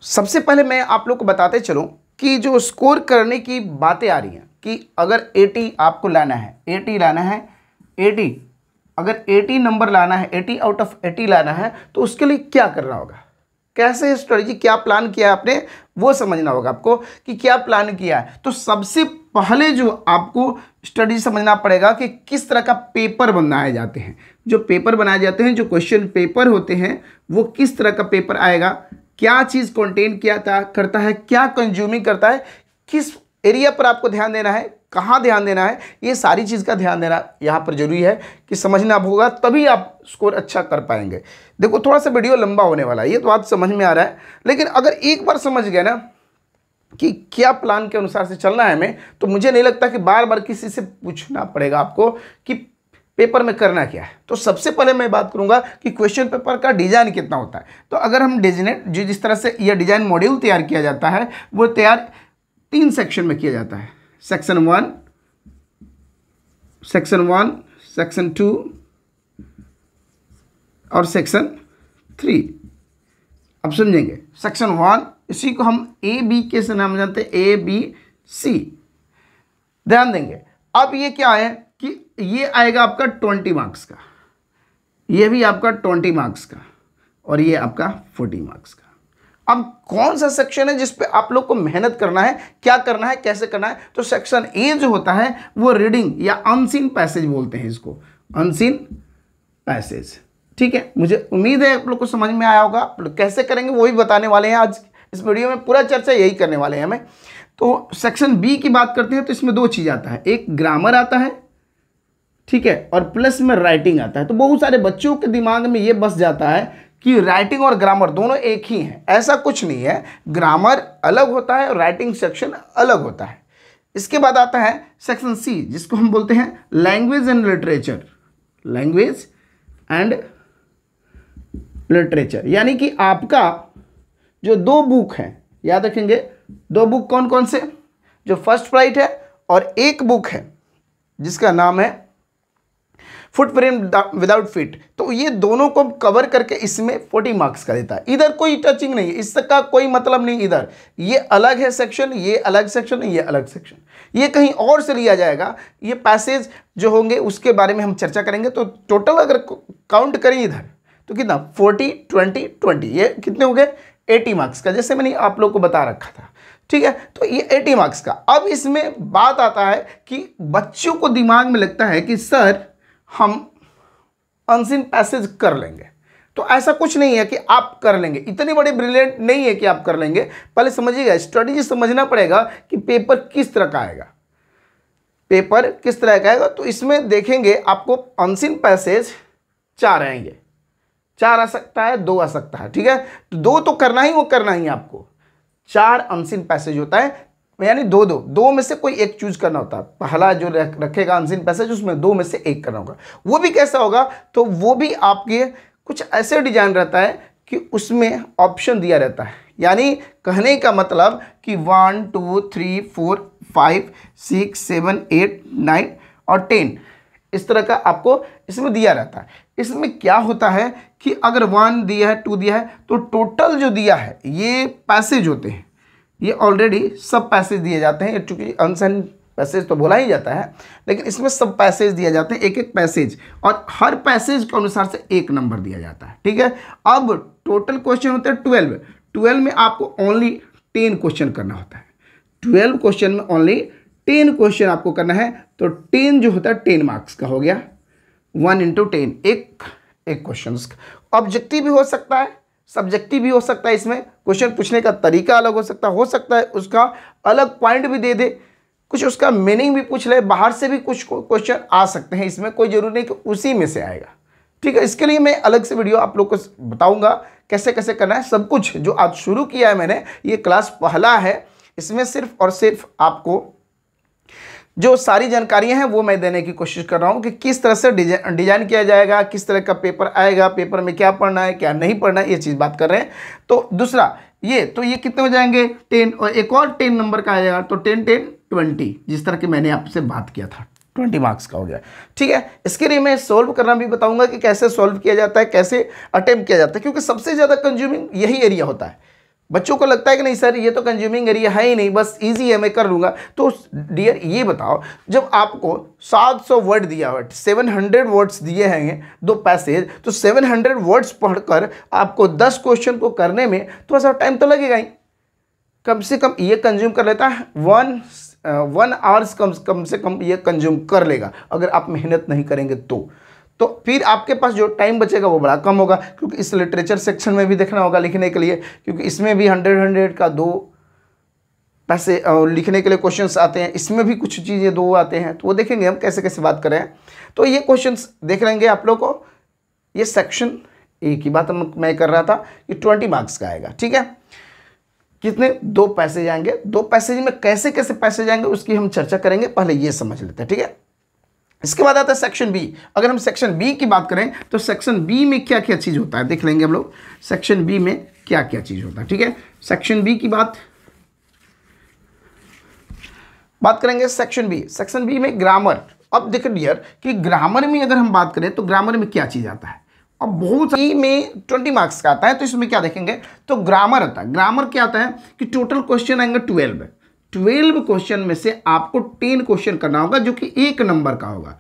सबसे पहले मैं आप लोग को बताते चलूँ कि जो स्कोर करने की बातें आ रही हैं कि अगर 80 आपको लाना है, 80 लाना है, 80 अगर 80 नंबर लाना है, 80 आउट ऑफ 80 लाना है, तो उसके लिए क्या करना होगा, कैसे स्ट्रेटजी, क्या प्लान किया है आपने, वो समझना होगा आपको कि क्या प्लान किया है। तो सबसे पहले जो आपको स्ट्रेटजी समझना पड़ेगा कि किस तरह का पेपर बनाए जाते हैं। जो पेपर बनाए जाते हैं, जो क्वेश्चन पेपर होते हैं, वो किस तरह का पेपर आएगा, क्या चीज़ कंटेन किया करता है, क्या कंज्यूमिंग करता है, किस एरिया पर आपको ध्यान देना है, कहाँ ध्यान देना है, ये सारी चीज़ का ध्यान देना यहाँ पर जरूरी है कि समझना होगा, तभी आप स्कोर अच्छा कर पाएंगे। देखो थोड़ा सा वीडियो लंबा होने वाला है, ये तो बात समझ में आ रहा है, लेकिन अगर एक बार समझ गए ना कि क्या प्लान के अनुसार से चलना है हमें, तो मुझे नहीं लगता कि बार बार किसी से पूछना पड़ेगा आपको कि पेपर में करना क्या है। तो सबसे पहले मैं बात करूंगा कि क्वेश्चन पेपर का डिजाइन कितना होता है। तो अगर हम डिजाइन जो जिस तरह से यह डिजाइन मॉड्यूल तैयार किया जाता है, वो तैयार 3 सेक्शन में किया जाता है। सेक्शन 1, सेक्शन 2 और सेक्शन 3। अब समझेंगे सेक्शन 1, इसी को हम ए बी के से नाम जानते हैं, ए बी सी। ध्यान देंगे अब ये क्या है कि ये आएगा आपका 20 मार्क्स का, ये भी आपका 20 मार्क्स का, और ये आपका 40 मार्क्स का। अब कौन सा सेक्शन है जिस पे आप लोग को मेहनत करना है, क्या करना है, कैसे करना है? तो सेक्शन ए जो होता है वो रीडिंग या अनसीन पैसेज बोलते हैं इसको, अनसीन पैसेज। ठीक है, मुझे उम्मीद है आप लोग को समझ में आया होगा। आप लोग कैसे करेंगे वो भी बताने वाले हैं आज इस वीडियो में, पूरा चर्चा यही करने वाले हैं हमें। तो सेक्शन बी की बात करते हैं तो इसमें 2 चीज़ आता है, एक ग्रामर आता है, ठीक है, और प्लस में राइटिंग आता है। तो बहुत सारे बच्चों के दिमाग में ये बस जाता है कि राइटिंग और ग्रामर दोनों एक ही हैं। ऐसा कुछ नहीं है, ग्रामर अलग होता है और राइटिंग सेक्शन अलग होता है। इसके बाद आता है सेक्शन सी, जिसको हम बोलते हैं language and literature, language and literature. यानी कि आपका जो 2 बुक हैं, याद रखेंगे 2 बुक कौन कौन से, जो फर्स्ट फ्लाइट है और एक बुक है जिसका नाम है फुटप्रिंट विदाउट फीट। तो ये दोनों को कवर करके इसमें 40 मार्क्स का देता है। इधर कोई टचिंग नहीं है, इसका कोई मतलब नहीं, इधर ये अलग है सेक्शन, ये अलग सेक्शन, ये अलग सेक्शन, ये कहीं और से लिया जाएगा। ये पैसेज जो होंगे उसके बारे में हम चर्चा करेंगे। तो टोटल अगर काउंट करें इधर तो कितना 40 20 20, ये कितने हो गए 80 मार्क्स का, जैसे मैंने आप लोग को बता रखा था। ठीक है, तो ये 80 मार्क्स का। अब इसमें बात आता है कि बच्चों को दिमाग में लगता है कि सर हम अनसीन पैसेज कर लेंगे। तो ऐसा कुछ नहीं है कि आप कर लेंगे, इतने बड़े ब्रिलियंट नहीं है कि आप कर लेंगे। पहले समझिएगा, स्ट्रेटजी समझना पड़ेगा कि पेपर किस तरह का आएगा, पेपर किस तरह का आएगा। तो इसमें देखेंगे आपको अनसीन पैसेज 4 आएंगे, 4 आ सकता है, 2 आ सकता है। ठीक है, तो 2 तो करना ही, वो करना ही आपको। 4 अनसीन पैसेज होता है, यानी 2 में से कोई एक चूज करना होता है। पहला जो रखेगा अनसीन पैसेज, उसमें 2 में से एक करना होगा। वो भी कैसा होगा, तो वो भी आपके कुछ ऐसे डिजाइन रहता है कि उसमें ऑप्शन दिया रहता है। यानी कहने का मतलब कि 1 2 3 4 5 6 7 8 9 और 10 इस तरह का आपको इसमें दिया रहता है। इसमें क्या होता है कि अगर 1 दिया है, 2 दिया है, तो टोटल जो दिया है ये पैसेज होते हैं, ये ऑलरेडी सब पैसेज दिए जाते हैं। चूंकि अनसाइन पैसेज तो बोला ही जाता है, लेकिन इसमें सब पैसेज दिए जाते हैं, एक एक पैसेज, और हर पैसेज के अनुसार से 1 नंबर दिया जाता है। ठीक है, अब टोटल क्वेश्चन होते हैं 12 में आपको ओनली 10 क्वेश्चन करना होता है। 12 क्वेश्चन में ओनली 10 क्वेश्चन आपको करना है। तो 10 जो होता है 10 मार्क्स का हो गया, 1 × 10, एक क्वेश्चन। ऑब्जेक्टिव भी हो सकता है, सब्जेक्टिव भी हो सकता है। इसमें क्वेश्चन पूछने का तरीका अलग हो सकता है उसका अलग पॉइंट भी दे दे, कुछ उसका मीनिंग भी पूछ ले, बाहर से भी कुछ क्वेश्चन आ सकते हैं। इसमें कोई जरूरी नहीं कि उसी में से आएगा। ठीक है, इसके लिए मैं अलग से वीडियो आप लोग को बताऊंगा कैसे कैसे करना है। सब कुछ जो आज शुरू किया है मैंने, ये क्लास पहला है, इसमें सिर्फ और सिर्फ आपको जो सारी जानकारियां हैं वो मैं देने की कोशिश कर रहा हूं कि किस तरह से डिजाइन किया जाएगा, किस तरह का पेपर आएगा, पेपर में क्या पढ़ना है क्या नहीं पढ़ना है, ये चीज़ बात कर रहे हैं। तो दूसरा ये कितने हो जाएंगे 10, और एक और 10 नंबर का आ जाएगा। तो 10 10 20, जिस तरह की मैंने आपसे बात किया था, 20 मार्क्स का हो गया। ठीक है, इसके लिए मैं सॉल्व करना भी बताऊंगा कि कैसे सॉल्व किया जाता है, कैसे अटेम्प्ट किया जाता है, क्योंकि सबसे ज़्यादा कंज्यूमिंग यही एरिया होता है। बच्चों को लगता है कि नहीं सर ये तो कंज्यूमिंग एरिया है ही नहीं, बस इजी है मैं कर लूँगा। तो डियर ये बताओ, जब आपको 700 वर्ड दिया हुआ, 700 वर्ड्स दिए हैं 2 पैसेज, तो 700 वर्ड्स पढ़कर आपको 10 क्वेश्चन को करने में थोड़ा सा टाइम तो लगेगा ही। कम से कम ये कंज्यूम कर लेता है 1 आवर्स कम से कम ये कंज्यूम कर लेगा अगर आप मेहनत नहीं करेंगे तो फिर आपके पास जो टाइम बचेगा वो बड़ा कम होगा, क्योंकि इस लिटरेचर सेक्शन में भी देखना होगा लिखने के लिए, क्योंकि इसमें भी 100 का 2 पैसे लिखने के लिए क्वेश्चंस आते हैं, इसमें भी कुछ चीज़ें 2 आते हैं, तो वो देखेंगे हम कैसे कैसे बात करें। तो ये क्वेश्चंस देख लेंगे आप लोग को। ये सेक्शन ए की बात मैं कर रहा था कि 20 मार्क्स का आएगा, ठीक है। कितने 2 पैसेज आएंगे, 2 पैसेज में कैसे कैसे पैसेज आएंगे उसकी हम चर्चा करेंगे, पहले ये समझ लेते हैं, ठीक है। इसके बाद आता है सेक्शन बी। अगर हम सेक्शन बी की बात करें तो सेक्शन बी में क्या क्या चीज़ होता है देख लेंगे हम लोग, सेक्शन बी में क्या क्या चीज़ होता है, ठीक है। सेक्शन बी की बात करेंगे। सेक्शन बी में ग्रामर। अब देखिए डियर कि ग्रामर में अगर हम बात करें तो ग्रामर में क्या चीज़ आता है, अब बहुत ही में 20 मार्क्स का आता है, तो इसमें क्या देखेंगे तो ग्रामर आता है। ग्रामर क्या आता है कि टोटल क्वेश्चन आएंगे 12 क्वेश्चन में से आपको 10 क्वेश्चन करना होगा, जो कि 1 नंबर का होगा,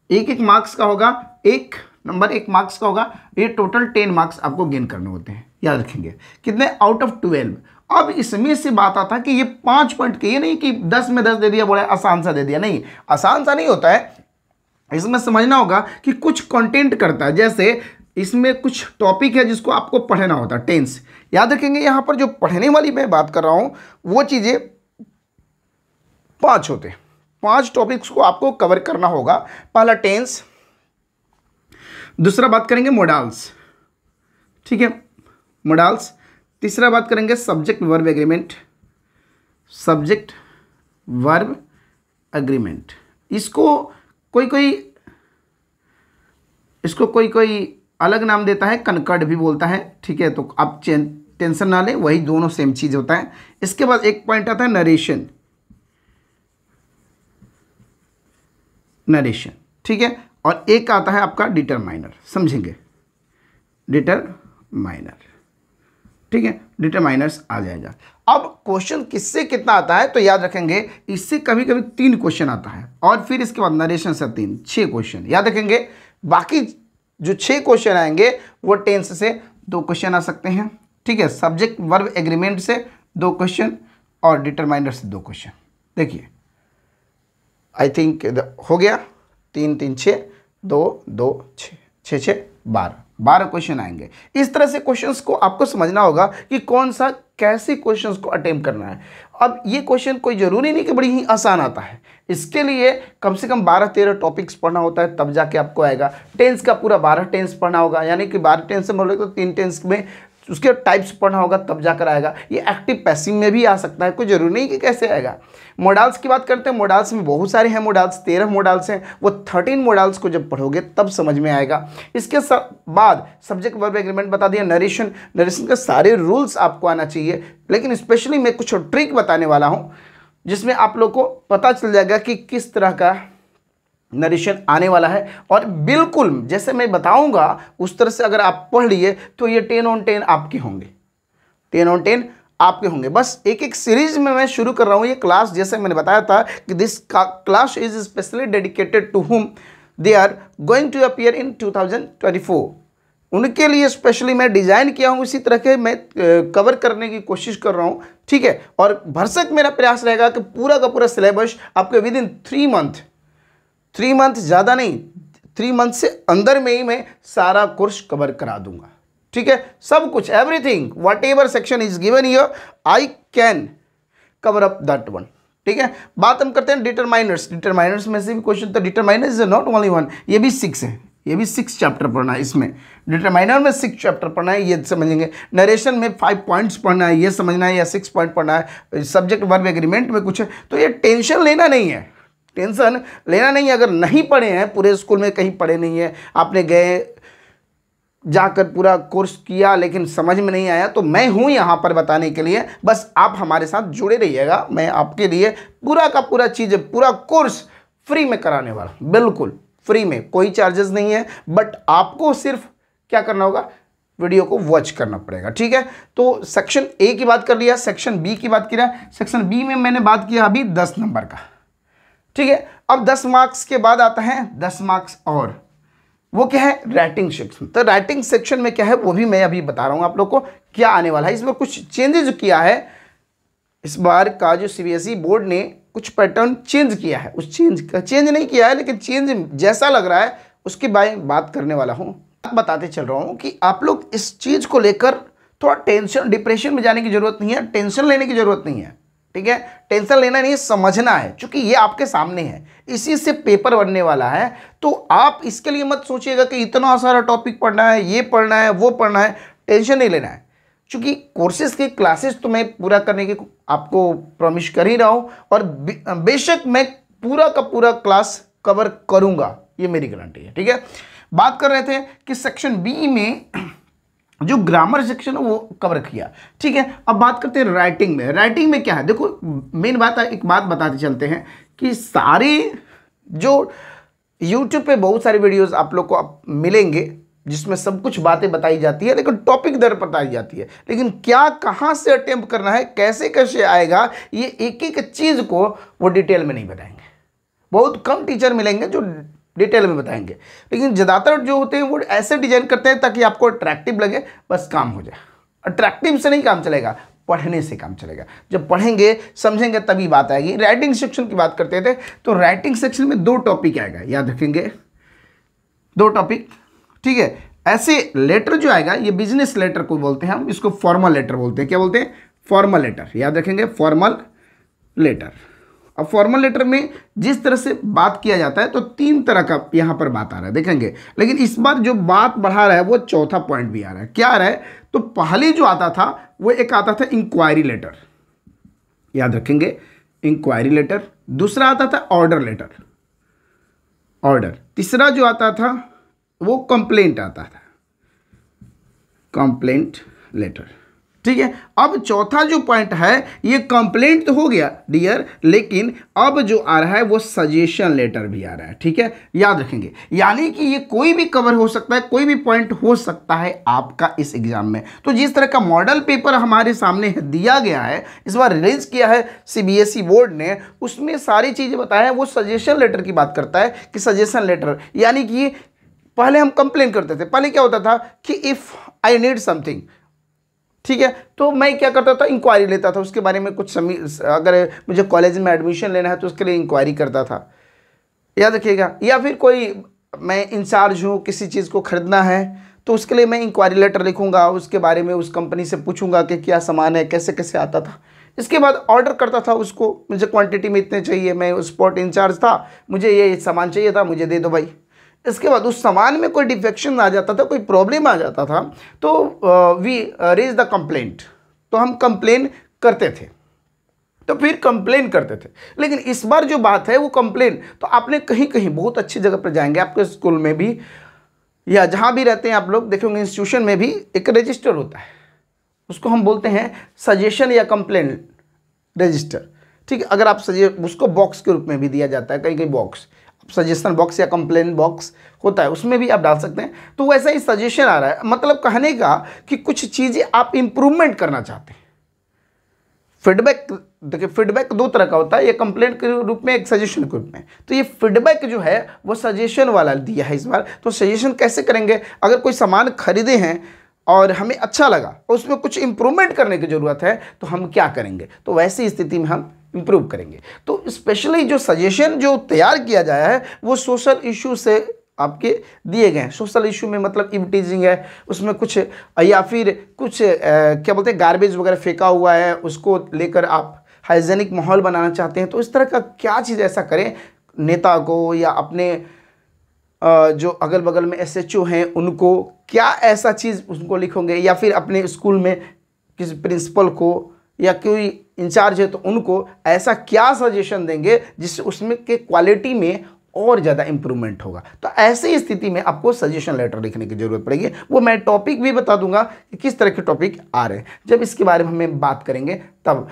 1 मार्क्स का होगा, 1 नंबर 1 मार्क्स का होगा। ये टोटल 10 मार्क्स आपको गेन करने होते हैं, याद रखेंगे कितने, आउट ऑफ 12। अब इसमें से बात आता है कि ये 5 पॉइंट के, ये नहीं कि 10 में 10 दे दिया, बड़ा आसान सा दे दिया, नहीं, आसान सा नहीं होता है। इसमें समझना होगा कि कुछ कंटेंट करता है, जैसे इसमें कुछ टॉपिक है जिसको आपको पढ़ना होता है, टेंस, याद रखेंगे। यहाँ पर जो पढ़ने वाली मैं बात कर रहा हूँ वो चीज़ें 5 होते हैं, 5 टॉपिक्स को आपको कवर करना होगा। पहला टेंस, दूसरा बात करेंगे मोडाल्स, ठीक है, मोडाल्स। तीसरा बात करेंगे subject verb agreement, subject verb agreement. इसको कोई अलग नाम देता है, कनकर्ड भी बोलता है, ठीक है, तो आप टेंशन ना लें, वही दोनों सेम चीज़ होता है। इसके बाद एक पॉइंट आता है नरेशन, ठीक है, और एक आता है आपका डिटरमाइनर, समझेंगे, डिटरमाइनर, ठीक है, डिटरमाइनर्स आ जाएगा। अब क्वेश्चन किससे कितना आता है तो याद रखेंगे, इससे कभी कभी 3 क्वेश्चन आता है, और फिर इसके बाद नरेशन से 3, 6 क्वेश्चन, याद रखेंगे। बाकी जो 6 क्वेश्चन आएंगे वो टेंस से 2 क्वेश्चन आ सकते हैं, ठीक है, सब्जेक्ट वर्ब एग्रीमेंट से 2 क्वेश्चन और डिटरमाइनर से 2 क्वेश्चन। देखिए आई थिंक हो गया, 3 3 6 2 2 6 6 6 12 क्वेश्चन आएंगे। इस तरह से क्वेश्चंस को आपको समझना होगा कि कौन सा कैसे क्वेश्चंस को अटेम्प्ट करना है। अब ये क्वेश्चन कोई ज़रूरी नहीं कि बड़ी ही आसान आता है, इसके लिए कम से कम 12-13 टॉपिक्स पढ़ना होता है, तब जाके आपको आएगा। टेंस का पूरा 12 टेंस पढ़ना होगा, यानी कि 12 टेंस से बोले तो 3 टेंस में उसके टाइप्स पढ़ना होगा, तब जाकर आएगा। ये एक्टिव पैसिव में भी आ सकता है, कोई जरूरी नहीं कि कैसे आएगा। मोडाल्स की बात करते हैं, मोडाल्स में बहुत सारे हैं मोडाल्स, 13 मोडाल्स हैं, वो 13 मोडाल्स को जब पढ़ोगे तब समझ में आएगा। इसके बाद सब्जेक्ट वर्ब एग्रीमेंट बता दिया, नरेशन के सारे रूल्स आपको आना चाहिए, लेकिन स्पेशली मैं कुछ ट्रिक बताने वाला हूँ जिसमें आप लोग को पता चल जाएगा कि किस तरह का नरेशन आने वाला है, और बिल्कुल जैसे मैं बताऊंगा उस तरह से अगर आप पढ़ लिए तो ये 10 on 10 आपके होंगे, 10 on 10 आपके होंगे। बस एक एक सीरीज में मैं शुरू कर रहा हूँ ये क्लास, जैसे मैंने बताया था कि this class is specially dedicated to whom they are going to appear in 2024, उनके लिए स्पेशली मैं डिज़ाइन किया हूँ, इसी तरह के मैं कवर करने की कोशिश कर रहा हूँ, ठीक है। और भरसक मेरा प्रयास रहेगा कि पूरा का पूरा सिलेबस आपके विद इन 3 मंथ, ज़्यादा नहीं, 3 मंथ से अंदर में ही मैं सारा कोर्स कवर करा दूंगा, ठीक है। सब कुछ, everything, what ever section is given here I can cover up that one, ठीक है। बात हम करते हैं डिटरमाइनर्स में से भी क्वेश्चन, तो डिटरमाइनर इज नॉट ओनली 1, ये भी 6 है, ये भी 6 चैप्टर पढ़ना है। इसमें डिटरमाइनर में 6 चैप्टर पढ़ना है, ये समझेंगे। नरेशन में 5 पॉइंट्स पढ़ना है, ये समझना है, या 6 पॉइंट पढ़ना है। सब्जेक्ट वर्ब एग्रीमेंट में कुछ है, तो ये टेंशन लेना नहीं है, टेंशन लेना नहीं है। अगर नहीं पढ़े हैं, पूरे स्कूल में कहीं पढ़े नहीं है, आपने गए जाकर पूरा कोर्स किया लेकिन समझ में नहीं आया, तो मैं हूं यहाँ पर बताने के लिए, बस आप हमारे साथ जुड़े रहिएगा। मैं आपके लिए पूरा का पूरा चीज़, पूरा कोर्स फ्री में कराने वाला हूँ, बिल्कुल फ्री में, कोई चार्जेस नहीं है। बट आपको सिर्फ क्या करना होगा, वीडियो को वॉच करना पड़ेगा, ठीक है। तो सेक्शन ए की बात कर लिया, सेक्शन बी की बात किया। सेक्शन बी में मैंने बात किया अभी 10 नंबर का, ठीक है। अब 10 मार्क्स के बाद आता है 10 मार्क्स और, वो क्या है, राइटिंग सेक्शन। तो राइटिंग सेक्शन में क्या है वो भी मैं अभी बता रहा हूँ आप लोग को क्या आने वाला है। इसमें कुछ चेंजेस किया है, इस बार का जो सीबीएसई बोर्ड ने कुछ पैटर्न चेंज किया है, उस चेंज नहीं किया है लेकिन चेंज जैसा लग रहा है उसके बारे में बात करने वाला हूँ। बताते चल रहा हूँ कि आप लोग इस चीज़ को लेकर थोड़ा टेंशन, डिप्रेशन में जाने की जरूरत नहीं है, टेंशन लेने की जरूरत नहीं है, ठीक है। टेंशन लेना नहीं, समझना है, क्योंकि ये आपके सामने है, इसी से पेपर बनने वाला है। तो आप इसके लिए मत सोचिएगा कि इतना सारा टॉपिक पढ़ना है, ये पढ़ना है, वो पढ़ना है, टेंशन नहीं लेना है। क्योंकि कोर्सेज की क्लासेस तो मैं पूरा करने की आपको प्रॉमिस कर ही रहा हूँ, और बेशक मैं पूरा का पूरा क्लास कवर करूँगा, ये मेरी गारंटी है, ठीक है। बात कर रहे थे कि सेक्शन बी में जो ग्रामर सेक्शन है वो कवर किया, ठीक है। अब बात करते हैं राइटिंग में। राइटिंग में क्या है, देखो मेन बात है, एक बात बताते चलते हैं कि सारे जो यूट्यूब पे बहुत सारे वीडियोस आप लोग को मिलेंगे जिसमें सब कुछ बातें बताई जाती है, लेकिन टॉपिक दर बताई जाती है, लेकिन क्या कहाँ से अटेम्प्ट करना है, कैसे कैसे आएगा, ये एक एक चीज़ को वो डिटेल में नहीं बताएंगे। बहुत कम टीचर मिलेंगे जो डिटेल में बताएंगे, लेकिन ज़्यादातर जो होते हैं वो ऐसे डिजाइन करते हैं ताकि आपको अट्रैक्टिव लगे, बस काम हो जाए। अट्रैक्टिव से नहीं काम चलेगा, पढ़ने से काम चलेगा। जब पढ़ेंगे समझेंगे तभी बात आएगी। राइटिंग सेक्शन की बात करते थे, तो राइटिंग सेक्शन में 2 टॉपिक आएगा, याद रखेंगे 2 टॉपिक, ठीक है। ऐसे लेटर जो आएगा ये बिजनेस लेटर को बोलते हैं, हम इसको फॉर्मल लेटर बोलते हैं। क्या बोलते हैं, फॉर्मल लेटर, याद रखेंगे फॉर्मल लेटर। अब फॉर्मल लेटर में जिस तरह से बात किया जाता है तो 3 तरह का यहाँ पर बात आ रहा है, देखेंगे। लेकिन इस बार जो बात बढ़ा रहा है वो चौथा पॉइंट भी आ रहा है। क्या आ रहा है, तो पहले जो आता था वो एक आता था इंक्वायरी लेटर, याद रखेंगे इंक्वायरी लेटर। दूसरा आता था ऑर्डर लेटर, ऑर्डर। तीसरा जो आता था वो कंप्लेंट आता था, कंप्लेंट लेटर, ठीक है। अब चौथा जो पॉइंट है ये कंप्लेंट तो हो गया डियर, लेकिन अब जो आ रहा है वो सजेशन लेटर भी आ रहा है, ठीक है। याद रखेंगे, यानी कि ये कोई भी कवर हो सकता है, कोई भी पॉइंट हो सकता है आपका इस एग्जाम में। तो जिस तरह का मॉडल पेपर हमारे सामने दिया गया है, इस बार रिलीज किया है सीबीएसई बोर्ड ने, उसमें सारी चीज़ें बताया है। वो सजेशन लेटर की बात करता है कि सजेशन लेटर, यानी कि पहले हम कंप्लेन करते थे। पहले क्या होता था कि इफ़ आई नीड समथिंग, ठीक है, तो मैं क्या करता था, इंक्वायरी लेता था उसके बारे में। कुछ अगर मुझे कॉलेज में एडमिशन लेना है तो उसके लिए इंक्वायरी करता था, याद रखिएगा। या फिर कोई मैं इंचार्ज हूँ, किसी चीज़ को खरीदना है तो उसके लिए मैं इंक्वायरी लेटर लिखूंगा, उसके बारे में उस कंपनी से पूछूंगा कि क्या सामान है, कैसे कैसे आता था। इसके बाद ऑर्डर करता था उसको, मुझे क्वांटिटी में इतने चाहिए, मैं स्पॉट इंचार्ज था, मुझे ये सामान चाहिए था, मुझे दे दो भाई। इसके बाद उस सामान में कोई डिफेक्शन आ जाता था, कोई प्रॉब्लम आ जाता था, तो वी रेज द कंप्लेंट, तो हम कंप्लेन करते थे, तो फिर कंप्लेन करते थे। लेकिन इस बार जो बात है वो कंप्लेन, तो आपने कहीं कहीं बहुत अच्छी जगह पर जाएंगे, आपके स्कूल में भी या जहाँ भी रहते हैं आप लोग देखेंगे, इंस्टीट्यूशन में भी एक रजिस्टर होता है, उसको हम बोलते हैं सजेशन या कंप्लेन रजिस्टर, ठीक है। अगर आप उसको बॉक्स के रूप में भी दिया जाता है, कहीं कहीं बॉक्स, सजेशन बॉक्स या कंप्लेन बॉक्स होता है, उसमें भी आप डाल सकते हैं। तो वैसा ही सजेशन आ रहा है, मतलब कहने का कि कुछ चीज़ें आप इंप्रूवमेंट करना चाहते हैं। फीडबैक, देखिए फीडबैक 2 तरह का होता है, ये कंप्लेंट के रूप में, एक सजेशन के रूप में। तो ये फीडबैक जो है वो सजेशन वाला दिया है इस बार। तो सजेशन कैसे करेंगे, अगर कोई सामान खरीदे हैं और हमें अच्छा लगा और उसमें कुछ इंप्रूवमेंट करने की ज़रूरत है तो हम क्या करेंगे, तो वैसी स्थिति में हम इंप्रूव करेंगे। तो स्पेशली जो सजेशन जो तैयार किया जाया है वो सोशल इशू से आपके दिए गए हैं। सोशल इशू में मतलब इवटीजिंग है, उसमें कुछ या फिर कुछ क्या बोलते हैं गार्बेज वगैरह फेंका हुआ है, उसको लेकर आप हाइजेनिक माहौल बनाना चाहते हैं, तो इस तरह का क्या चीज़ ऐसा करें नेता को या अपने जो अगल बगल में एसएचओ हैं उनको, क्या ऐसा चीज़ उनको लिखोगे, या फिर अपने स्कूल में किसी प्रिंसिपल को या कोई इंचार्ज है तो उनको ऐसा क्या सजेशन देंगे जिससे उसमें के क्वालिटी में और ज़्यादा इंप्रूवमेंट होगा। तो ऐसी स्थिति में आपको सजेशन लेटर लिखने की ज़रूरत पड़ेगी। वो मैं टॉपिक भी बता दूंगा कि किस तरह के टॉपिक आ रहे हैं। जब इसके बारे में हम बात करेंगे तब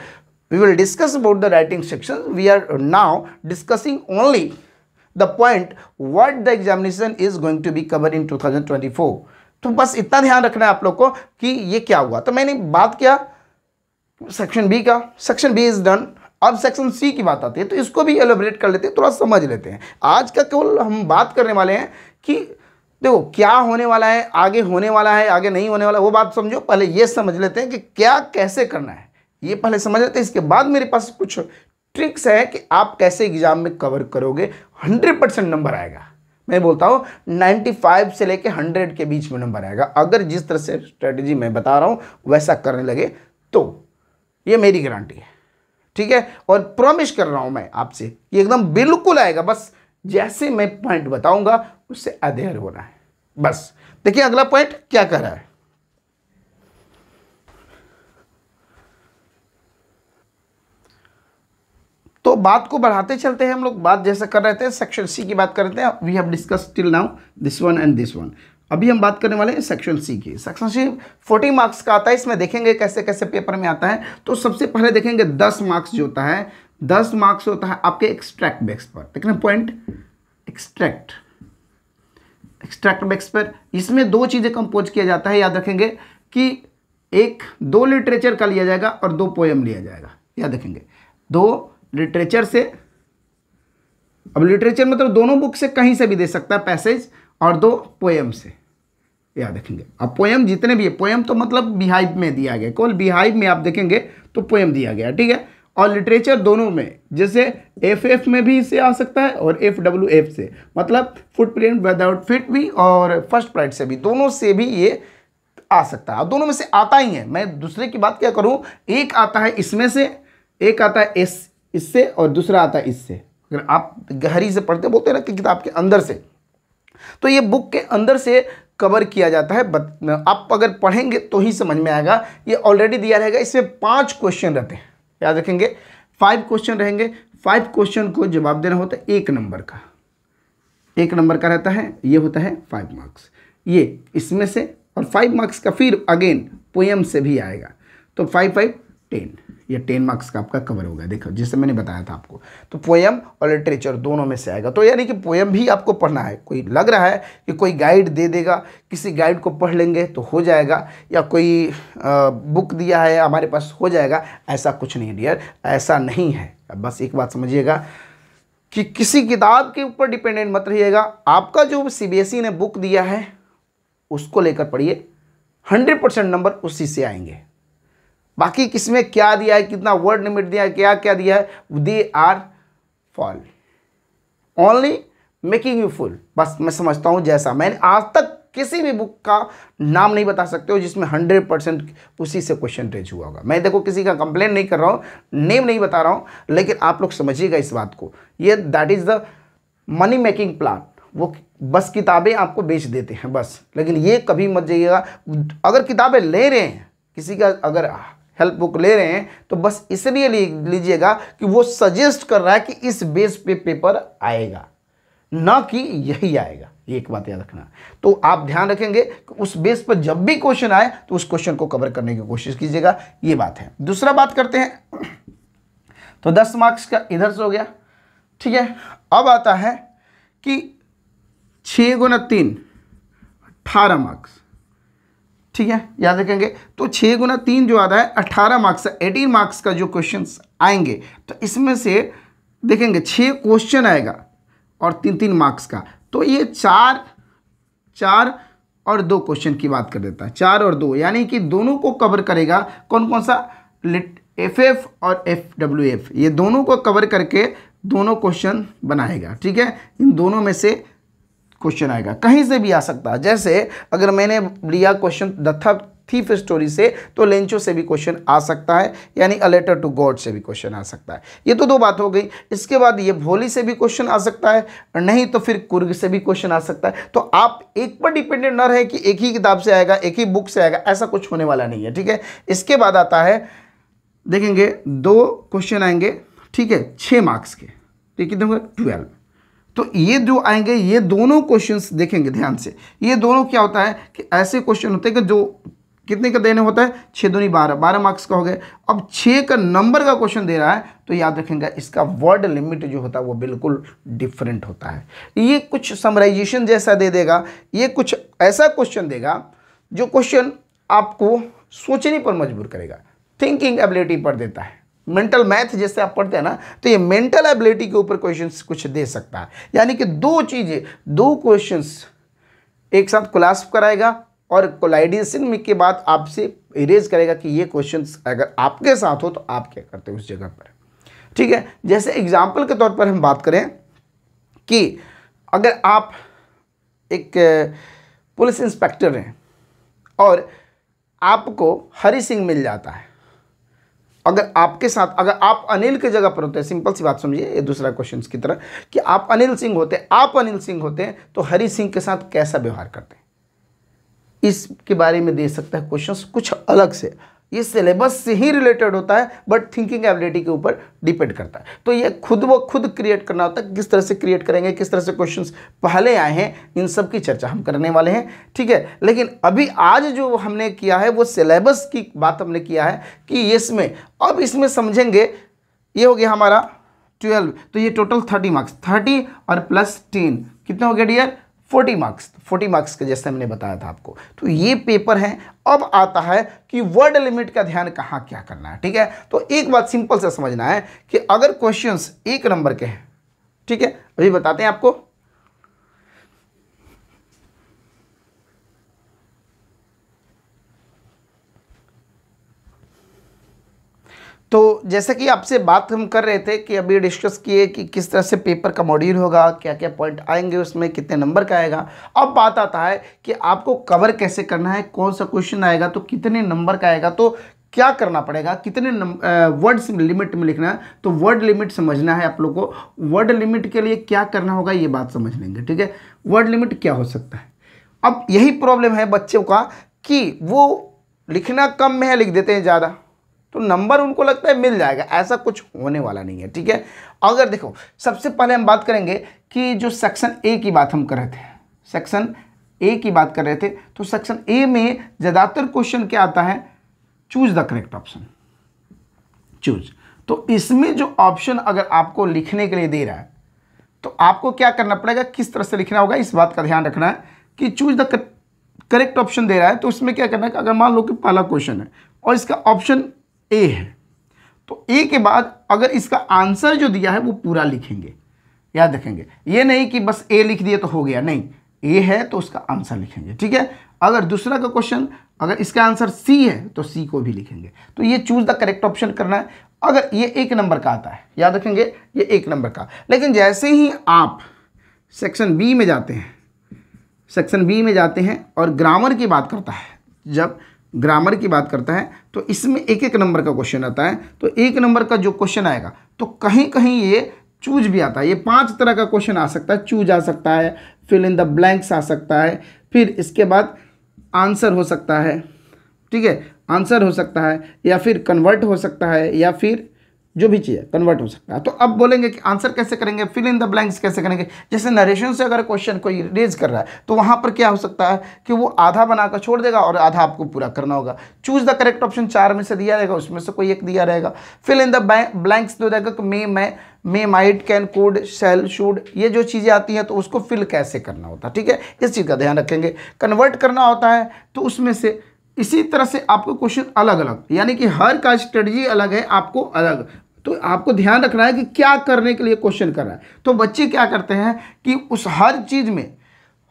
we will discuss about the writing section. We are now discussing only the point what the examination is going to be covered in 2024. तो बस इतना ध्यान रखना है आप लोग को कि ये क्या हुआ। तो मैंने बात किया सेक्शन बी का, सेक्शन बी इज डन। अब सेक्शन सी की बात आती है, तो इसको भी एलोबरेट कर लेते हैं, थोड़ा समझ लेते हैं। आज का केवल हम बात करने वाले हैं कि देखो क्या होने वाला है, आगे होने वाला है, आगे नहीं होने वाला, वो बात समझो। पहले ये समझ लेते हैं कि क्या कैसे करना है, ये पहले समझ लेते हैं। इसके बाद मेरे पास कुछ ट्रिक्स है कि आप कैसे एग्जाम में कवर करोगे, 100% नंबर आएगा। मैं बोलता हूँ 95 से लेके 100 के बीच में नंबर आएगा, अगर जिस तरह से स्ट्रेटेजी मैं बता रहा हूँ वैसा करने लगे तो। ये मेरी गारंटी है, ठीक है। और प्रॉमिस कर रहा हूँ मैं आपसे, ये एकदम बिल्कुल आएगा। बस जैसे मैं पॉइंट बताऊंगा उससे अधेर होना है बस। देखिए अगला पॉइंट क्या कर रहा है। तो बात को बढ़ाते चलते हैं हम लोग। बात जैसे कर रहे थे सेक्शन सी की बात कर रहे थे, we have discuss till now this one and this one. अभी हम बात करने वाले हैं सेक्शन सी की। सेक्शन सी 40 मार्क्स का आता है, इसमें देखेंगे कैसे कैसे पेपर में आता है। तो सबसे पहले देखेंगे 10 मार्क्स जो होता है, 10 मार्क्स होता है आपके एक्सट्रैक्ट बेस पर। देखना पॉइंट एक्सट्रैक्ट बेस पर, इसमें दो चीज़ें कंपोज किया जाता है, याद रखेंगे कि एक 2 लिटरेचर का लिया जाएगा और 2 पोएम लिया जाएगा। याद रखेंगे 2 लिटरेचर से, अब लिटरेचर मतलब दोनों बुक से कहीं से भी दे सकता है पैसेज, और 2 पोएम से। याद रखेंगे अब पोएम जितने भी है, पोएम तो मतलब बिहाइव में दिया गया, केवल बिहाइव में आप देखेंगे तो पोएम दिया गया, ठीक है। और लिटरेचर दोनों में, जैसे एफ में भी इसे आ सकता है और FWF से, मतलब फुटप्रिंट विदाउट फिट भी, और फर्स्ट प्राइड से भी, दोनों से भी ये आ सकता है। अब दोनों में से आता ही है, मैं दूसरे की बात क्या करूं, एक आता है इसमें से, एक आता है इससे, और दूसरा आता है इससे। अगर आप गहरी से पढ़ते, बोलते हैं ना कि किताब के अंदर से, तो ये बुक के अंदर से कवर किया जाता है। आप अगर पढ़ेंगे तो ही समझ में आएगा, ये ऑलरेडी दिया रहेगा। इसमें 5 क्वेश्चन रहते हैं, याद रखेंगे 5 क्वेश्चन रहेंगे। 5 क्वेश्चन को जवाब देना होता है 1 नंबर का, 1 नंबर का रहता है, ये होता है 5 मार्क्स, ये इसमें से। और 5 मार्क्स का फिर अगेन पोएम से भी आएगा, तो 5 5 10, ये 10 मार्क्स का आपका कवर होगा। देखो जैसे मैंने बताया था आपको, तो पोएम और लिटरेचर दोनों में से आएगा। तो यानी कि पोएम भी आपको पढ़ना है। कोई लग रहा है कि कोई गाइड दे देगा, किसी गाइड को पढ़ लेंगे तो हो जाएगा, या कोई बुक दिया है हमारे पास हो जाएगा, ऐसा कुछ नहीं डियर, ऐसा नहीं है। बस एक बात समझिएगा कि किसी किताब के ऊपर डिपेंडेंट मत रहिएगा। आपका जो CBSE ने बुक दिया है उसको लेकर पढ़िए, 100% नंबर उसी से आएंगे। बाकी किसमें क्या दिया है, कितना वर्ड लिमिट दिया है, क्या क्या दिया है, they are fall only making you fool. बस मैं समझता हूं, जैसा मैंने आज तक किसी भी बुक का नाम नहीं बता सकते हो जिसमें 100% उसी से क्वेश्चन रेज हुआ होगा। मैं देखो किसी का कंप्लेंट नहीं कर रहा हूं, नेम नहीं बता रहा हूं, लेकिन आप लोग समझिएगा इस बात को, ये that is the money making plan. वो बस किताबें आपको बेच देते हैं बस, लेकिन ये कभी मत जाइएगा। अगर किताबें ले रहे हैं, किसी का अगर हेल्प बुक ले रहे हैं, तो बस इसलिए लीजिएगा कि वो सजेस्ट कर रहा है कि इस बेस पे पेपर आएगा, ना कि यही आएगा। ये एक बात याद रखना। तो आप ध्यान रखेंगे कि उस बेस पर जब भी क्वेश्चन आए तो उस क्वेश्चन को कवर करने की कोशिश कीजिएगा, ये बात है। दूसरा बात करते हैं, तो 10 मार्क्स का इधर से हो गया, ठीक है। अब आता है कि 6 गुना 3 18 मार्क्स, ठीक है, याद रखेंगे। तो 6 गुना 3 जो आता है 18 मार्क्स, 18 मार्क्स का जो क्वेश्चंस आएंगे, तो इसमें से देखेंगे 6 क्वेश्चन आएगा और 3-3 मार्क्स का। तो ये 4 और 2 क्वेश्चन की बात कर देता है, 4 और 2, यानी कि दोनों को कवर करेगा। कौन कौन सा, FF और FWF, ये दोनों को कवर करके दोनों क्वेश्चन बनाएगा, ठीक है। इन दोनों में से क्वेश्चन आएगा, कहीं से भी आ सकता है। जैसे अगर मैंने लिया क्वेश्चन द थीफ स्टोरी से, तो लेंचो से भी क्वेश्चन आ सकता है, यानी अ लेटर टू गॉड से भी क्वेश्चन आ सकता है। ये तो 2 बात हो गई। इसके बाद ये भोली से भी क्वेश्चन आ सकता है, नहीं तो फिर कुर्ग से भी क्वेश्चन आ सकता है। तो आप एक पर डिपेंडेंट ना रहे कि एक ही किताब से आएगा, एक ही बुक से आएगा, ऐसा कुछ होने वाला नहीं है, ठीक है। इसके बाद आता है, देखेंगे 2 क्वेश्चन आएंगे, ठीक है, 6 मार्क्स के, ठीक है, 12। तो ये जो आएंगे, ये दोनों क्वेश्चंस देखेंगे ध्यान से, ये दोनों क्या होता है कि ऐसे क्वेश्चन होते हैं कि जो कितने का देने होता है, 6 दूनी 12, 12 मार्क्स का हो गया। अब 6 का नंबर का क्वेश्चन दे रहा है तो याद रखेंगे इसका वर्ड लिमिट जो होता है वो बिल्कुल डिफरेंट होता है। ये कुछ समराइजेशन जैसा दे देगा, ये कुछ ऐसा क्वेश्चन देगा जो क्वेश्चन आपको सोचने पर मजबूर करेगा, थिंकिंग एबिलिटी पर देता है। मेंटल मैथ जैसे आप पढ़ते हैं ना, तो ये मेंटल एबिलिटी के ऊपर क्वेश्चंस कुछ दे सकता है। यानी कि दो चीज़ें, दो क्वेश्चंस एक साथ क्लास कराएगा और कोलाइडेशन के बाद आपसे इरेज करेगा कि ये क्वेश्चंस अगर आपके साथ हो तो आप क्या करते हो उस जगह पर। ठीक है, जैसे एग्जाम्पल के तौर पर हम बात करें कि अगर आप एक पुलिस इंस्पेक्टर हैं और आपको हरि सिंह मिल जाता है, अगर आपके साथ, अगर आप अनिल की जगह पर होते हैं, सिंपल सी बात समझिए, ये दूसरा क्वेश्चन की तरह कि आप अनिल सिंह होते हैं तो हरि सिंह के साथ कैसा व्यवहार करते हैं, इसके बारे में दे सकता है क्वेश्चंस कुछ अलग से। ये सिलेबस से ही रिलेटेड होता है बट थिंकिंग एबिलिटी के ऊपर डिपेंड करता है। तो ये खुद क्रिएट करना होता है, किस तरह से क्रिएट करेंगे, किस तरह से क्वेश्चंस पहले आए हैं, इन सब की चर्चा हम करने वाले हैं। ठीक है, लेकिन अभी आज जो हमने किया है वो सिलेबस की बात हमने किया है कि इसमें अब इसमें समझेंगे। ये हो गया हमारा 12, तो ये टोटल 30 मार्क्स, 30 और प्लस 10 कितना हो गया डियर, 40 मार्क्स। 40 मार्क्स के जैसे हमने बताया था आपको। तो ये पेपर है। अब आता है कि वर्ड लिमिट का ध्यान कहाँ क्या करना है। ठीक है, तो एक बात सिंपल से समझना है कि अगर क्वेश्चंस 1 नंबर के हैं, ठीक है, अभी बताते हैं आपको। तो जैसे कि आपसे बात हम कर रहे थे कि अभी डिस्कस किए कि किस तरह से पेपर का मॉड्यूल होगा, क्या क्या पॉइंट आएंगे उसमें, कितने नंबर का आएगा। अब बात आता है कि आपको कवर कैसे करना है, कौन सा क्वेश्चन आएगा तो कितने नंबर का आएगा, तो क्या करना पड़ेगा, कितने वर्ड्स लिमिट में लिखना है। तो वर्ड लिमिट समझना है आप लोग को। वर्ड लिमिट के लिए क्या करना होगा ये बात समझ लेंगे। ठीक है, वर्ड लिमिट क्या हो सकता है। अब यही प्रॉब्लम है बच्चों का कि वो लिखना कम में है, लिख देते हैं ज़्यादा, तो नंबर उनको लगता है मिल जाएगा। ऐसा कुछ होने वाला नहीं है। ठीक है, अगर देखो सबसे पहले हम बात करेंगे कि जो सेक्शन ए की बात हम कर रहे थे, सेक्शन ए की बात कर रहे थे, तो सेक्शन ए में ज़्यादातर क्वेश्चन क्या आता है, choose the correct option, choose. तो इसमें जो ऑप्शन अगर आपको लिखने के लिए दे रहा है तो आपको क्या करना पड़ेगा, किस तरह से लिखना होगा, इस बात का ध्यान रखना है कि चूज द करेक्ट ऑप्शन दे रहा है। तो उसमें क्या करना है, अगर मान लो कि पहला क्वेश्चन है और इसका ऑप्शन ए है, तो ए के बाद अगर इसका आंसर जो दिया है वो पूरा लिखेंगे। याद रखेंगे, ये नहीं कि बस ए लिख दिए तो हो गया, नहीं, ए है तो उसका आंसर लिखेंगे। ठीक है, अगर दूसरा का क्वेश्चन अगर इसका आंसर सी है तो सी को भी लिखेंगे। तो ये चूज द करेक्ट ऑप्शन करना है। अगर ये 1 नंबर का आता है, याद रखेंगे ये 1 नंबर का। लेकिन जैसे ही आप सेक्शन बी में जाते हैं, सेक्शन बी में जाते हैं और ग्रामर की बात करता है, जब ग्रामर की बात करता है तो इसमें 1-1 नंबर का क्वेश्चन आता है। तो 1 नंबर का जो क्वेश्चन आएगा तो कहीं कहीं ये चूज भी आता है। ये 5 तरह का क्वेश्चन आ सकता है, चूज आ सकता है, फिल इन द ब्लैंक्स आ सकता है, फिर इसके बाद आंसर हो सकता है। ठीक है, आंसर हो सकता है, या फिर कन्वर्ट हो सकता है, या फिर जो भी चीज़ है कन्वर्ट हो सकता है। तो अब बोलेंगे कि आंसर कैसे करेंगे, फिल इन द ब्लैंक्स कैसे करेंगे। जैसे नरेशन से अगर क्वेश्चन कोई रेज कर रहा है तो वहाँ पर क्या हो सकता है कि वो आधा बनाकर छोड़ देगा और आधा आपको पूरा करना होगा। चूज द करेक्ट ऑप्शन 4 में से दिया रहेगा, उसमें से कोई एक दिया रहेगा। फिल इन द ब्लैंक्स दो रहेगा कि may, might, can, could, shall, should, ये जो चीज़ें आती हैं तो उसको फिल कैसे करना होता है। ठीक है, इस चीज़ का ध्यान रखेंगे। कन्वर्ट करना होता है तो उसमें से इसी तरह से आपको क्वेश्चन अलग अलग, यानी कि हर का स्ट्रेटजी अलग है, आपको अलग। तो आपको ध्यान रखना है कि क्या करने के लिए क्वेश्चन कर रहा है। तो बच्चे क्या करते हैं कि उस हर चीज़ में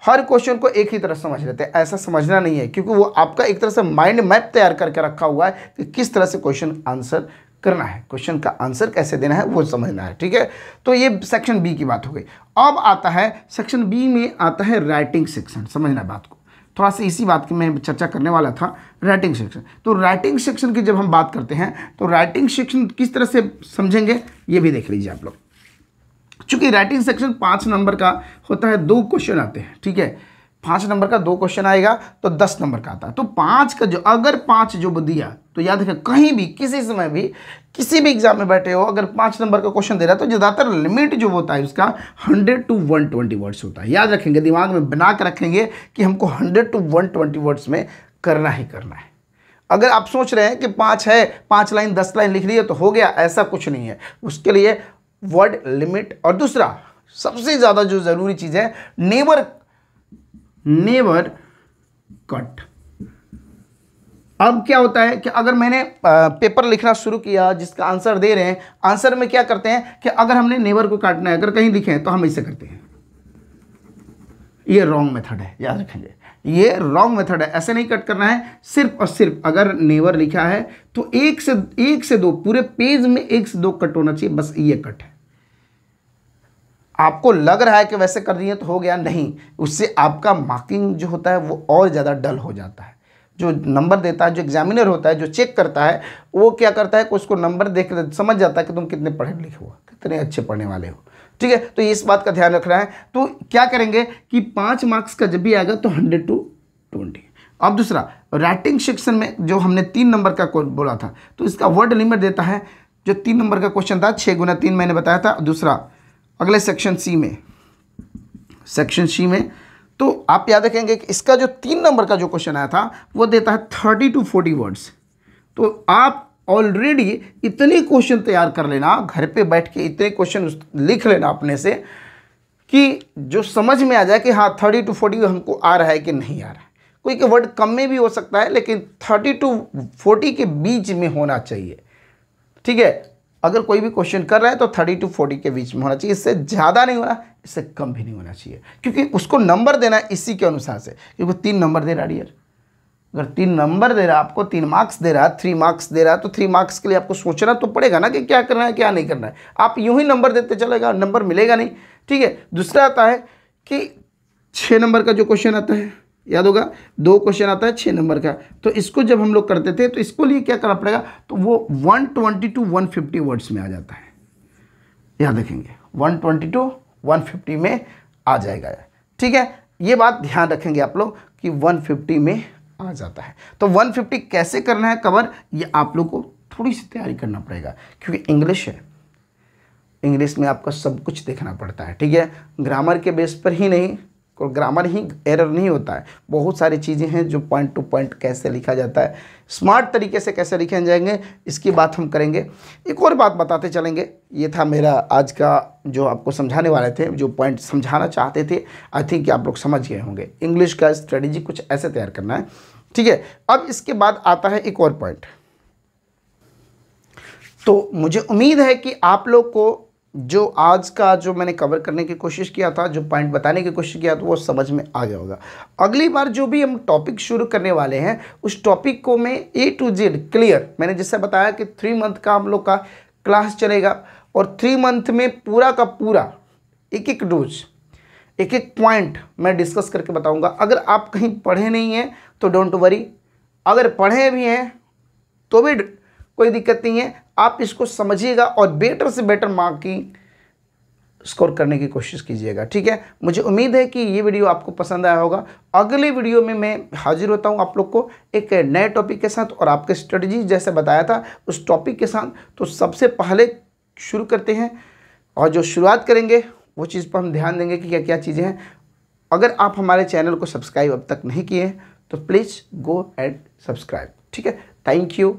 हर क्वेश्चन को एक ही तरह समझ लेते हैं। ऐसा समझना नहीं है, क्योंकि वो आपका एक तरह से माइंड मैप तैयार करके रखा हुआ है कि किस तरह से क्वेश्चन आंसर करना है, क्वेश्चन का आंसर कैसे देना है वो समझना है। ठीक है, तो ये सेक्शन बी की बात हो गई। अब आता है सेक्शन बी में आता है राइटिंग सेक्शन। समझना बात को, थोड़ा सा इसी बात की मैं चर्चा करने वाला था, राइटिंग सेक्शन। तो राइटिंग सेक्शन की जब हम बात करते हैं तो राइटिंग सेक्शन किस तरह से समझेंगे ये भी देख लीजिए आप लोग। चूंकि राइटिंग सेक्शन 5 नंबर का होता है, 2 क्वेश्चन आते हैं। ठीक है, 5 नंबर का 2 क्वेश्चन आएगा तो 10 नंबर का आता है। तो 5 का जो अगर 5 जो दिया तो याद रखें, कहीं भी किसी समय भी किसी भी एग्जाम में बैठे हो, अगर 5 नंबर का क्वेश्चन दे रहा है तो ज़्यादातर लिमिट जो होता है उसका 100 to 120 वर्ड्स होता है। याद रखेंगे, दिमाग में बना कर रखेंगे कि हमको 100 to 120 वर्ड्स में करना ही करना है। अगर आप सोच रहे हैं कि 5 है, 5 लाइन 10 लाइन लिख लिए तो हो गया, ऐसा कुछ नहीं है। उसके लिए वर्ड लिमिट, और दूसरा सबसे ज़्यादा जो ज़रूरी चीज़ है, नेवर कट। अब क्या होता है कि अगर मैंने पेपर लिखना शुरू किया जिसका आंसर दे रहे हैं, आंसर में क्या करते हैं कि अगर हमने नेवर को काटना है, अगर कहीं लिखें तो हम ऐसे करते हैं। ये रॉन्ग मेथड है, याद रखेंगे, ये रॉन्ग मेथड है। ऐसे नहीं कट करना है। सिर्फ और सिर्फ अगर नेवर लिखा है तो एक से दो, पूरे पेज में 1 से 2 कट होना चाहिए, बस ये कट है। आपको लग रहा है कि वैसे कर रही है तो हो गया, नहीं, उससे आपका मार्किंग जो होता है वो और ज़्यादा डल हो जाता है। जो नंबर देता है, जो एग्जामिनर होता है, जो चेक करता है, वो क्या करता है कि उसको नंबर देख समझ जाता है कि तुम कितने पढ़े लिखे हो, कितने अच्छे पढ़ने वाले हो। ठीक है, तो इस बात का ध्यान रखना है। तो क्या करेंगे कि 5 मार्क्स का जब भी आएगा तो 100 to 20। अब दूसरा, राइटिंग सेक्शन में जो हमने 3 नंबर का बोला था, तो इसका वर्ड लिमिट देता है, जो 3 नंबर का क्वेश्चन था 6 × 3 मैंने बताया था। दूसरा अगले सेक्शन सी में तो आप याद रखेंगे कि इसका जो 3 नंबर का जो क्वेश्चन आया था वो देता है 30 to 40 वर्ड्स। तो आप ऑलरेडी इतने क्वेश्चन तैयार कर लेना, घर पे बैठ के इतने क्वेश्चन लिख लेना अपने से कि जो समझ में आ जाए कि हाँ 30 to 40 हमको आ रहा है कि नहीं आ रहा है। कोई के वर्ड कम में भी हो सकता है, लेकिन 30 to 40 के बीच में होना चाहिए। ठीक है, अगर कोई भी क्वेश्चन कर रहा है तो 30 to 40 के बीच में होना चाहिए, इससे ज़्यादा नहीं होना, इससे कम भी नहीं होना चाहिए, क्योंकि उसको नंबर देना है इसी के अनुसार से, क्योंकि 3 नंबर दे रहा है डियर। अगर 3 नंबर दे रहा है आपको, 3 मार्क्स दे रहा है, 3 मार्क्स दे रहा है, तो 3 मार्क्स के लिए आपको सोचना तो पड़ेगा ना कि क्या करना है क्या नहीं करना है। आप यूं ही नंबर देते चलेगा, नंबर मिलेगा नहीं। ठीक है, दूसरा आता है कि 6 नंबर का जो क्वेश्चन आता है, याद होगा 2 क्वेश्चन आता है 6 नंबर का, तो इसको जब हम लोग करते थे तो इसको लिए क्या करना पड़ेगा, तो वो 120 to 150 वर्ड्स में आ जाता है। याद रखेंगे 120 to 150 में आ जाएगा। ठीक है, ये बात ध्यान रखेंगे आप लोग कि 150 में आ जाता है। तो 150 कैसे करना है कवर, ये आप लोग को थोड़ी सी तैयारी करना पड़ेगा, क्योंकि इंग्लिश है, इंग्लिश में आपको सब कुछ देखना पड़ता है। ठीक है, ग्रामर के बेस पर ही नहीं, ग्रामर ही एरर नहीं होता है, बहुत सारी चीज़ें हैं जो पॉइंट टू पॉइंट कैसे लिखा जाता है, स्मार्ट तरीके से कैसे लिखे जाएंगे, इसकी बात हम करेंगे। एक और बात बताते चलेंगे, ये था मेरा आज का जो आपको समझाने वाले थे, जो पॉइंट समझाना चाहते थे। आई थिंक आप लोग समझ गए होंगे। इंग्लिश का स्ट्रेटजी कुछ ऐसे तैयार करना है। ठीक है, अब इसके बाद आता है एक और पॉइंट। तो मुझे उम्मीद है कि आप लोग को जो आज का जो मैंने कवर करने की कोशिश किया था, जो पॉइंट बताने की कोशिश किया था, वो समझ में आ गया होगा। अगली बार जो भी हम टॉपिक शुरू करने वाले हैं, उस टॉपिक को मैं A to Z क्लियर, मैंने जैसे बताया कि 3 मंथ का हम लोग का क्लास चलेगा, और 3 मंथ में पूरा का पूरा एक डोज, एक पॉइंट मैं डिस्कस करके बताऊंगा। अगर आप कहीं पढ़े नहीं हैं तो डोंट वरी, अगर पढ़े भी हैं तो भी कोई दिक्कत नहीं है, आप इसको समझिएगा और बेटर से बेटर मार्किंग स्कोर करने की कोशिश कीजिएगा। ठीक है, मुझे उम्मीद है कि ये वीडियो आपको पसंद आया होगा। अगले वीडियो में मैं हाजिर होता हूँ आप लोग को एक नए टॉपिक के साथ, और आपके स्ट्रेटजी जैसे बताया था उस टॉपिक के साथ। तो सबसे पहले शुरू करते हैं, और जो शुरुआत करेंगे वो चीज़ पर हम ध्यान देंगे कि क्या क्या चीज़ें हैं। अगर आप हमारे चैनल को सब्सक्राइब अब तक नहीं किए हैं तो प्लीज़ गो एंड सब्सक्राइब। ठीक है, थैंक यू।